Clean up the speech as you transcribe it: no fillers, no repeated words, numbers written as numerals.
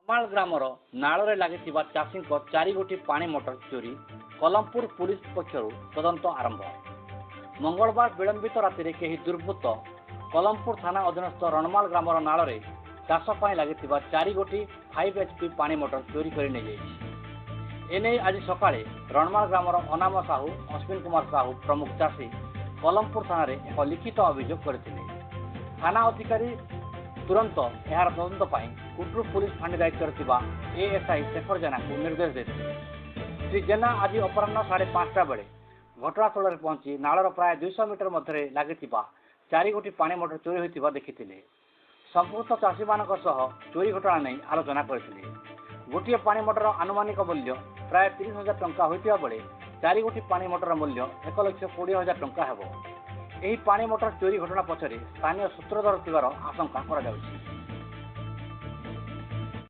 ମାଳ ଗ୍ରାମର ନାଳରେ ଲାଗିଥିବା ଚାଷୀଙ୍କ 4 ଗୋଟି ପାଣି ମୋଟର ଚୋରି କଲମପୁର ପୁଲିସ ପକ୍ଷରୁ ତଦନ୍ତ ଆରମ୍ଭ। ମଙ୍ଗଳବାର ବିଳମ୍ବିତ ରାତିରେ କେହି ଦୁର୍ବୃତ୍ତ କଲମପୁର ଥାନା ଅଧୀନସ୍ଥ ରଣମାଳ ଗ୍ରାମର ନାଳରେ ଚାଷ ପାଇଁ ଲାଗିଥିବା 4 ଗୋଟି 5 HP ପାଣି ମୋଟର ଚୋରି କରି ନେଇଯାଇଛି। ଏନେଇ ଆଜି ସକାଳେ ରଣମାଳ ଗ୍ରାମର ଅନାମ ସାହୁ, ଅଶ୍ୱିନ କୁମାର ସାହୁ ପ୍ରମୁଖ ଚାଷୀ କଲମପୁର ଥାନାରେ ଏକ ଲିଖିତ ଅଭିଯୋଗ କରିଥିଲେ। ଥାନା ଅଧିକାରୀ ତୁରନ୍ତ ଏହାର ତଦନ୍ତ ପାଇଁ କୁଟରୁ ପୁଲିସ ଫାଣ୍ଡି ଦାୟିତ୍ୱରେ ଥିବା ASI ଶେଖର ଜେନାଙ୍କୁ ନିର୍ଦ୍ଦେଶ ଦେଇଥିଲେ। ଶ୍ରୀ ଜେନା ଆଜି ଅପରାହ୍ନ 5:30 ବେଳେ ଘଟଣାସ୍ଥଳରେ ପହଞ୍ଚି ନାଳର ପ୍ରାୟ 200 ମିଟର ମଧ୍ୟରେ ଲାଗିଥିବା 4 ଗୋଟି ପାଣି ମୋଟର ଚୋରି ହୋଇଥିବା ଦେଖିଥିଲେ। ସମ୍ପୃକ୍ତ ଚାଷୀମାନଙ୍କ ସହ ଚୋରି ଘଟଣା ନେଇ ଆଲୋଚନା କରିଥିଲେ। ଗୋଟିଏ ପାଣି ମୋଟର ଆନୁମାନିକ ମୂଲ୍ୟ ପ୍ରାୟ 30,000 ଟଙ୍କା ହୋଇଥିବା ବେଳେ 4 ଗୋଟି ପାଣି ମୋଟର ମୂଲ୍ୟ 1,20,000 ଟଙ୍କା ହେବ। ଏହି ପାଣି ମୋଟର ଚୋରି ଘଟଣା ପଛରେ ସ୍ଥାନୀୟ ସୂତ୍ରଧର ଥିବାର ଆଶଙ୍କା କରାଯାଉଛି।